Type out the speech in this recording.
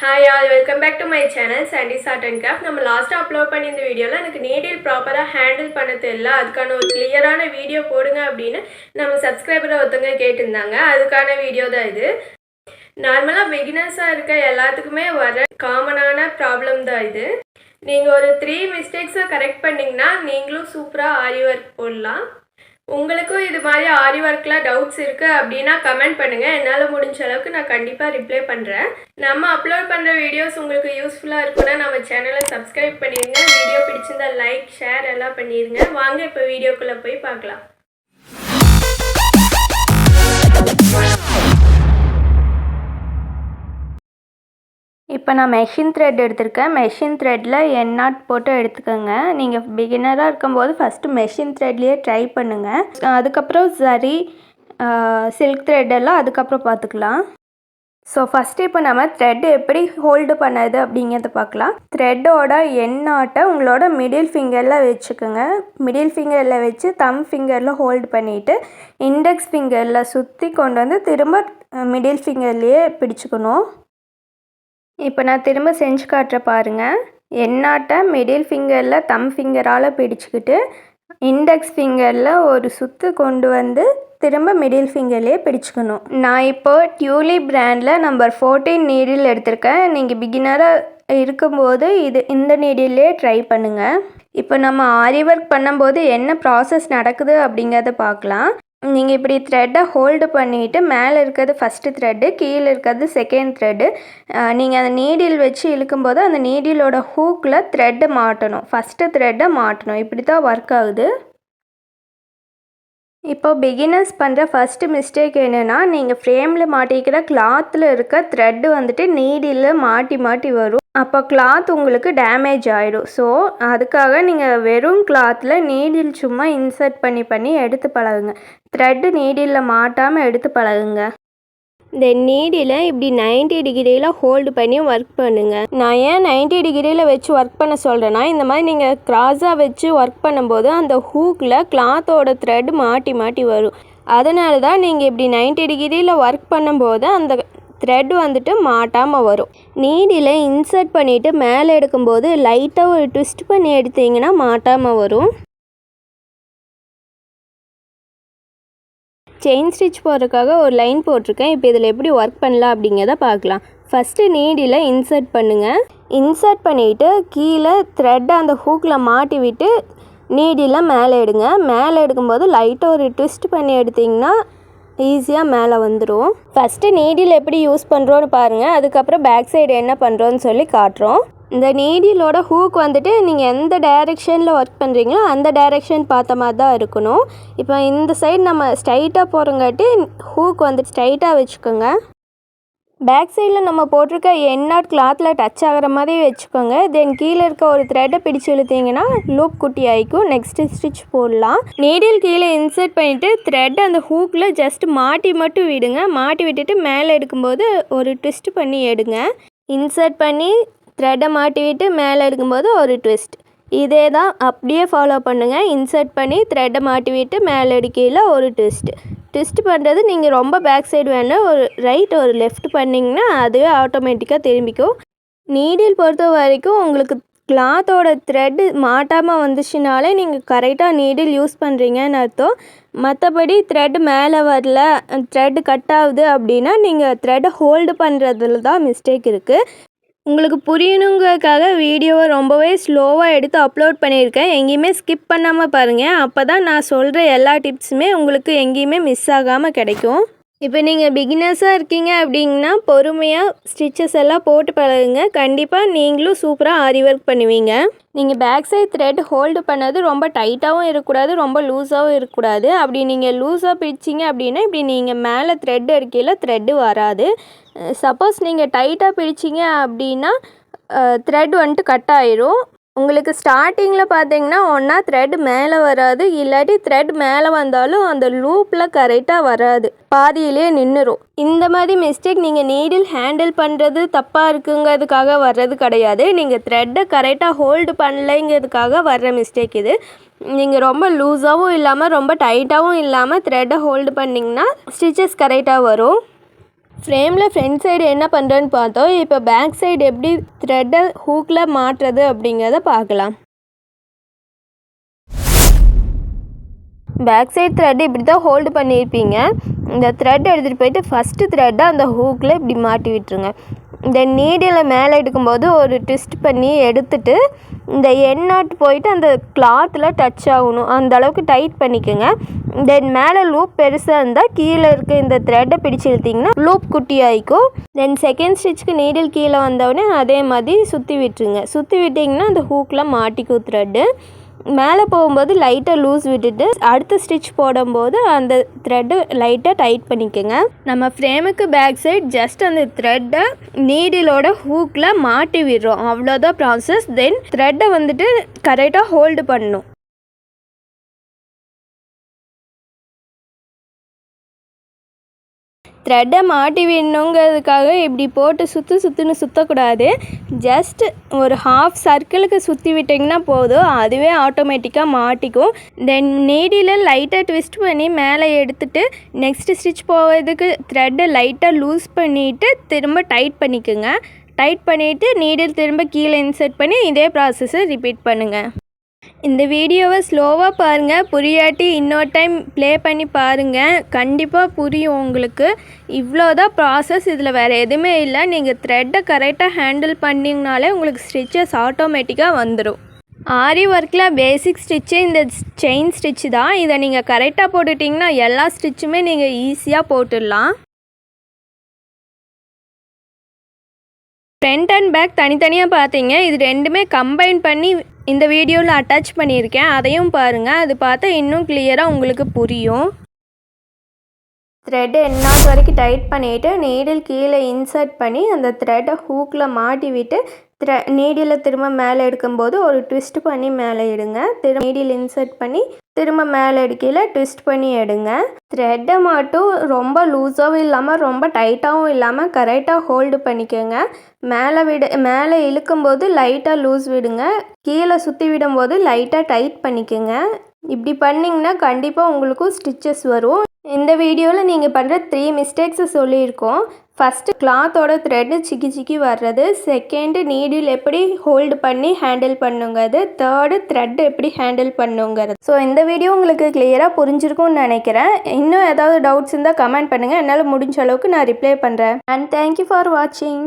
Hi all, welcome back to my channel Sandy's Art and Craft. நம்ம last upload பண்ணி இந்த வீடியோல எனக்கு நீடில் ப்ராப்பரா ஹேண்டில் பண்ண தெரியல, அதுக்கான ஒரு கிளியரான வீடியோ போடுங்க அப்படின்னு நம்ம சப்ஸ்கிரைபர் ஒருத்தங்க கேட்டிருந்தாங்க. அதுக்கான வீடியோ தான் இது. நார்மலா பிகினர்ஸா இருக்க எல்லாத்துக்குமே வர காமனான ப்ராப்ளம் தான் இது. நீங்க ஒரு 3 மிஸ்டேக்ஸை கரெக்ட் பண்ணீங்கன்னா நீங்களும் சூப்பரா ஆரி ஒர்க் போடலாம். உங்களுக்கும் இது மாதிரி ஆரி ஒர்க்கில் டவுட்ஸ் இருக்குது அப்படின்னா கமெண்ட் பண்ணுங்கள். என்னால் முடிஞ்ச அளவுக்கு நான் கண்டிப்பாக ரிப்ளை பண்ணுறேன். நம்ம அப்லோட் பண்ணுற வீடியோஸ் உங்களுக்கு யூஸ்ஃபுல்லாக இருக்குன்னா நம்ம சேனலை சப்ஸ்கிரைப் பண்ணிடுங்க. வீடியோ பிடிச்சிருந்தா லைக் ஷேர் எல்லாம் பண்ணிடுங்க. வாங்க இப்போ வீடியோக்குள்ளே போய் பார்க்கலாம். இப்போ நான் மெஷின் த்ரெட் எடுத்திருக்கேன். மெஷின் த்ரெட்டில் என் நாட் போட்டு எடுத்துக்கோங்க. நீங்கள் பிகினராக இருக்கும்போது ஃபஸ்ட்டு மெஷின் த்ரெட்லேயே ட்ரை பண்ணுங்கள். அதுக்கப்புறம் சரி சில்க் த்ரெட்டெல்லாம் அதுக்கப்புறம் பார்த்துக்கலாம். ஸோ ஃபஸ்ட்டு இப்போ நம்ம த்ரெட் எப்படி ஹோல்டு பண்ணது அப்படிங்கிறத பார்க்கலாம். த்ரெட்டோட என் நாட்டை உங்களோட மிடில் ஃபிங்கரில் வச்சுக்கோங்க. மிடில் ஃபிங்கரில் வச்சு தம் ஃபிங்கரில் ஹோல்டு பண்ணிவிட்டு இண்டெக்ஸ் ஃபிங்கரில் சுற்றி கொண்டு வந்து திரும்ப மிடில் ஃபிங்கர்லேயே பிடிச்சிக்கணும். இப்போ நான் திரும்ப செஞ்சு காட்டுற பாருங்கள். எண்ணாட்டை மிடில் ஃபிங்கரில் தம் ஃபிங்கரால் பிடிச்சிக்கிட்டு இண்டெக்ஸ் ஃபிங்கரில் ஒரு சுற்று கொண்டு வந்து திரும்ப மிடில் ஃபிங்கர்லேயே பிடிச்சிக்கணும். நான் இப்போ டியூலி பிராண்டில் நம்பர் 14 நீடில் எடுத்திருக்கேன். நீங்கள் பிகினராக இருக்கும்போது இந்த நீடிலே ட்ரை பண்ணுங்கள். இப்போ நம்ம ஆரி ஒர்க் பண்ணும்போது என்ன ப்ராசஸ் நடக்குது அப்படிங்கிறத பார்க்கலாம். நீங்கள் இப்படி த்ரெட்டை ஹோல்டு பண்ணிவிட்டு மேலே இருக்கிறது ஃபஸ்ட்டு த்ரெட்டு, கீழே இருக்கிறது செகண்ட் த்ரெட்டு. நீங்கள் அந்த நீடில் வச்சு இழுக்கும்போது அந்த நீடிலோட ஹூக்கில் த்ரெட்டை மாட்டணும், ஃபஸ்ட்டு த்ரெட்டை மாட்டணும். இப்படி தான் ஒர்க் ஆகுது. இப்போ பிகினர்ஸ் பண்ணுற ஃபஸ்ட்டு மிஸ்டேக் என்னென்னா, நீங்கள் ஃப்ரேமில் மாட்டிக்கிற கிளாத்தில் இருக்க த்ரெட்டு வந்துட்டு நீடில் மாட்டி மாட்டி வரும். அப்போ கிளாத் உங்களுக்கு டேமேஜ் ஆகிடும். ஸோ அதுக்காக நீங்கள் வெறும் கிளாத்தில் நீடில் சும்மா இன்சர்ட் பண்ணி எடுத்து பழகுங்க. த்ரெட்டு நீடிலில் மாட்டாமல் எடுத்து பழகுங்க. இந்த நீடில் இப்படி 90 டிகிரியில் ஹோல்டு பண்ணி ஒர்க் பண்ணுங்கள். நான் ஏன் 90 டிகிரியில் வச்சு ஒர்க் பண்ண சொல்கிறேன்னா, இந்த மாதிரி நீங்கள் க்ராஸாக வச்சு ஒர்க் பண்ணும்போது அந்த ஹூக்கில் கிளாத்தோட த்ரெட் மாட்டி மாட்டி வரும். அதனால தான் நீங்கள் இப்படி 90 டிகிரியில் ஒர்க் பண்ணும்போது அந்த த்ரெட் வந்துட்டு மாட்டாமல் வரும். நீடில் இன்சர்ட் பண்ணிவிட்டு மேலே எடுக்கும்போது லைட்டாக ஒரு ட்விஸ்ட் பண்ணி எடுத்தீங்கன்னா மாட்டாமல் வரும். செயின் ஸ்டிச் போடுறதுக்காக ஒரு லைன் போட்டிருக்கேன். இப்போ இதில் எப்படி ஒர்க் பண்ணலாம் அப்படிங்கிறத பார்க்கலாம். ஃபஸ்ட்டு நீடில் இன்சர்ட் பண்ணுங்கள். இன்சர்ட் பண்ணிவிட்டு கீழே த்ரெட்டை அந்த ஹூக்கில் மாட்டி விட்டு நீடில் மேலே எடுங்க. மேலே எடுக்கும்போது லைட்டாக ஒரு ட்விஸ்ட் பண்ணி எடுத்திங்கன்னா ஈஸியாக மேலே வந்துடும். ஃபஸ்ட்டு நீடில் எப்படி யூஸ் பண்ணுறோன்னு பாருங்கள். அதுக்கப்புறம் பேக் சைடு என்ன பண்ணுறோன்னு சொல்லி காட்டுறோம். இந்த நீடிலோட ஹூக் வந்துட்டு நீங்கள் எந்த டைரெக்ஷனில் ஒர்க் பண்ணுறீங்களோ அந்த டைரெக்ஷன் பார்த்த மாதிரி தான் இருக்கணும். இப்போ இந்த சைடு நம்ம ஸ்ட்ரைட்டாக போகிறங்காட்டி ஹூக் வந்துட்டு ஸ்ட்ரைட்டாக வச்சுக்கோங்க. பேக் சைடில் நம்ம போட்டிருக்க என் நாட் கிளாத்தில் டச் ஆகிற மாதிரி வச்சுக்கோங்க. தென் கீழே இருக்க ஒரு த்ரெட்டை பிடிச்சி இழுத்தீங்கன்னா லூப் குட்டி ஆகிக்கும். நெக்ஸ்ட்டு ஸ்டிச் போடலாம். நீடில் கீழே இன்சர்ட் பண்ணிவிட்டு த்ரெட் அந்த ஹூக்கில் ஜஸ்ட் மாட்டி மட்டும் விடுங்க. மாட்டி விட்டுட்டு மேலே எடுக்கும்போது ஒரு ட்விஸ்ட் பண்ணி எடுங்க. இன்சர்ட் பண்ணி த்ரெட்டை மாட்டி விட்டு மேலே எடுக்கும்போது ஒரு ட்விஸ்ட். இதே தான் அப்படியே ஃபாலோ பண்ணுங்கள். இன்சர்ட் பண்ணி த்ரெட்டை மாட்டி விட்டு மேலே எடுக்கையில் ஒரு ட்விஸ்ட் பண்ணுறது நீங்கள் ரொம்ப பேக் சைடு வேணால் ஒரு ரைட் ஒரு லெஃப்ட் பண்ணிங்கன்னா அதுவே ஆட்டோமேட்டிக்காக திரும்பிக்கும். நீடில் பொறுத்த வரைக்கும் உங்களுக்கு கிளாத்தோட த்ரெட்டு மாட்டாமல் வந்துச்சுனாலே நீங்கள் கரெக்டாக நீடில் யூஸ் பண்ணுறீங்கன்னு அர்த்தம். மற்றபடி த்ரெட் மேலே வரல, த்ரெட் கட் ஆகுது அப்படின்னா நீங்கள் த்ரெட்டை ஹோல்டு பண்ணுறதுல தான் மிஸ்டேக் இருக்குது. உங்களுக்கு புரியணுங்கிறதுக்காக வீடியோவை ரொம்பவே ஸ்லோவாக எடுத்து அப்லோட் பண்ணியிருக்கேன். எங்கேயுமே ஸ்கிப் பண்ணாமல் பாருங்கள். அப்போ தான் நான் சொல்கிற எல்லா டிப்ஸுமே உங்களுக்கு எங்கேயுமே மிஸ் ஆகாமல் கிடைக்கும். இப்போ நீங்கள் பிகினர்ஸாக இருக்கீங்க அப்படிங்கன்னா பொறுமையாக ஸ்டிச்சஸ் எல்லாம் போட்டு பழகுங்க. கண்டிப்பாக நீங்களும் சூப்பராக ஆரி ஒர்க் பண்ணுவீங்க. நீங்கள் பேக் சைட் த்ரெட் ஹோல்டு பண்ணது ரொம்ப டைட்டாகவும் இருக்கக்கூடாது, ரொம்ப லூஸாகவும் இருக்கக்கூடாது. அப்படி நீங்கள் லூஸாக பிடிச்சிங்க அப்படின்னா இப்படி நீங்கள் மேலே த்ரெட் எடுக்கையில் த்ரெட்டு வராது. சப்போஸ் நீங்கள் டைட்டாக பிடிச்சிங்க அப்படின்னா த்ரெட் வந்துட்டு கட் ஆயிரும். உங்களுக்கு ஸ்டார்டிங்கில் பார்த்தீங்கன்னா ஒன்றா த்ரெட் மேலே வராது, இல்லாட்டி த்ரெட் மேலே வந்தாலும் அந்த லூப்பில் கரெக்டாக வராது, பாதியிலே நின்றுடும். இந்த மாதிரி மிஸ்டேக் நீங்கள் நீடில் ஹேண்டில் பண்ணுறது தப்பாக இருக்குங்கிறதுக்காக வர்றது கிடையாது. நீங்கள் த்ரெட்டை கரெக்டாக ஹோல்டு பண்ணலைங்கிறதுக்காக வர்ற மிஸ்டேக் இது. நீங்கள் ரொம்ப லூஸாகவும் இல்லாமல் ரொம்ப டைட்டாகவும் இல்லாமல் த்ரெட்டை ஹோல்டு பண்ணிங்கன்னா ஸ்டிச்சஸ் கரெக்டாக வரும். ஃப்ரேமில் ஃப்ரண்ட் சைடு என்ன பண்ணுறேன்னு பார்த்தோம். இப்போ பேக் சைடு எப்படி த்ரெட்டை ஹூக்கில் மாட்டுறது அப்படிங்கிறத பார்க்கலாம். பேக் சைடு த்ரெட் இப்படி தான் ஹோல்டு பண்ணியிருப்பீங்க. இந்த த்ரெட் எடுத்துகிட்டு போயிட்டு ஃபஸ்ட்டு த்ரெட்டை அந்த ஹூக்கில் இப்படி மாட்டி விட்டுருங்க. இந்த நீடில் மேலே எடுக்கும்போது ஒரு ட்விஸ்ட் பண்ணி எடுத்துட்டு இந்த எண்ணாட்டு போயிட்டு அந்த கிளாத்தில் டச் ஆகணும், அந்த அளவுக்கு டைட் பண்ணிக்கோங்க. தென் மேலே லூப் பெருசாக இருந்தால் கீழே இருக்க இந்த த்ரெட்டை பிடிச்சி இழுத்திங்கன்னா லூப் குட்டி ஆகிக்கும். தென் செகண்ட் ஸ்டிச்சுக்கு நீடில் கீழே வந்தவுடனே அதே மாதிரி சுற்றி விட்டுருங்க. சுற்றி விட்டிங்கன்னா அந்த ஹூக்கில் மாட்டிக்கும் த்ரெட்டு. மேலே போகும்போது லைட்டாக லூஸ் விட்டுட்டு அடுத்த ஸ்டிச் போடும்போது அந்த த்ரெட்டு லைட்டாக டைட் பண்ணிக்கோங்க. நம்ம ஃப்ரேமுக்கு பேக் சைட் ஜஸ்ட் அந்த த்ரெட்டை நீடிலோட ஹூக்கில் மாட்டி விடுறோம், அவ்வளோதான் ப்ராசஸ். தென் த்ரெட்டை வந்துட்டு கரெக்டாக ஹோல்டு பண்ணணும். த்ரெட்டை மாட்டி விடணுங்கிறதுக்காக இப்படி போட்டு சுற்றுன்னு சுற்றக்கூடாது. ஜஸ்ட் ஒரு ஹாஃப் சர்க்கிளுக்கு சுற்றி விட்டிங்கன்னா போதும், அதுவே ஆட்டோமேட்டிக்காக மாட்டிக்கும். தென் நீடியில் லைட்டாக ட்விஸ்ட் பண்ணி மேலே எடுத்துகிட்டு நெக்ஸ்ட்டு ஸ்டிச் போகிறதுக்கு த்ரெட்டை லைட்டாக லூஸ் பண்ணிவிட்டு திரும்ப டைட் பண்ணிக்கோங்க. டைட் பண்ணிவிட்டு நீடில் திரும்ப கீழே இன்சர்ட் பண்ணி இதே ப்ராசஸை ரிப்பீட் பண்ணுங்கள். இந்த வீடியோவை ஸ்லோவாக பாருங்கள், புரியாட்டி இன்னொரு டைம் ப்ளே பண்ணி பாருங்கள், கண்டிப்பாக புரியும் உங்களுக்கு. இவ்வளோதான் ப்ராசஸ், இதில் வேறு எதுவுமே இல்லை. நீங்கள் த்ரெட்டை கரெக்டாக ஹேண்டில் பண்ணிங்கனாலே உங்களுக்கு ஸ்டிச்சஸ் ஆட்டோமேட்டிக்காக வந்துடும். ஆரி ஒர்க்கில் பேசிக் ஸ்டிச்சு இந்த செயின் ஸ்டிச்சு தான். இதை நீங்கள் கரெக்டாக போட்டுட்டிங்கன்னா எல்லா ஸ்டிச்சுமே நீங்கள் ஈஸியாக போட்டுடலாம். ஃப்ரண்ட் அண்ட் பேக் தனித்தனியாக பார்த்தீங்க, இது ரெண்டுமே கம்பைன் பண்ணி இந்த வீடியோவில் அட்டாச் பண்ணியிருக்கேன், அதையும் பாருங்கள். அது பார்த்தா இன்னும் கிளியராக உங்களுக்கு புரியும். த்ரெட் என்னாவது வரைக்கும் டைட் பண்ணிவிட்டு நீடில் கீழே இன்சர்ட் பண்ணி அந்த த்ரெட்டை ஹூக்கில் மாட்டி விட்டு நீடில் திரும்ப மேலே எடுக்கும்போது ஒரு ட்விஸ்ட் பண்ணி மேலே எடுங்க. திரும்ப நீடில் இன்சர்ட் பண்ணி திரும்ப மேலே எடுக்கையில் ட்விஸ்ட் பண்ணி எடுங்க. த்ரெட்டை மட்டும் ரொம்ப லூஸாகவும் இல்லாமல் ரொம்ப டைட்டாகவும் இல்லாமல் கரெக்டாக ஹோல்டு பண்ணிக்கோங்க. மேலே இழுக்கும்போது லைட்டாக லூஸ் விடுங்க, கீழே சுற்றி விடும்போது லைட்டாக டைட் பண்ணிக்கோங்க. இப்படி பண்ணிங்கன்னா கண்டிப்பாக உங்களுக்கும் ஸ்டிச்சஸ் வரும். இந்த வீடியோவில் நீங்கள் பண்ணுற 3 மிஸ்டேக்ஸை சொல்லியிருக்கோம். ஃபஸ்ட்டு கிளாத்தோட த்ரெட்டு சிக்கி வர்றது, செகண்டு நீடில் எப்படி ஹோல்டு பண்ணி ஹேண்டில் பண்ணுங்கிறது, தேர்டு த்ரெட் எப்படி ஹேண்டில் பண்ணுங்கிறது. ஸோ இந்த வீடியோ உங்களுக்கு கிளியராக புரிஞ்சிருக்கும்னு நினைக்கிறேன். இன்னும் ஏதாவது டவுட்ஸ் இருந்தால் கமெண்ட் பண்ணுங்கள், என்னால் முடிஞ்ச அளவுக்கு நான் ரிப்ளை பண்ணுறேன். அண்ட் தேங்க்யூ ஃபார் வாட்சிங்.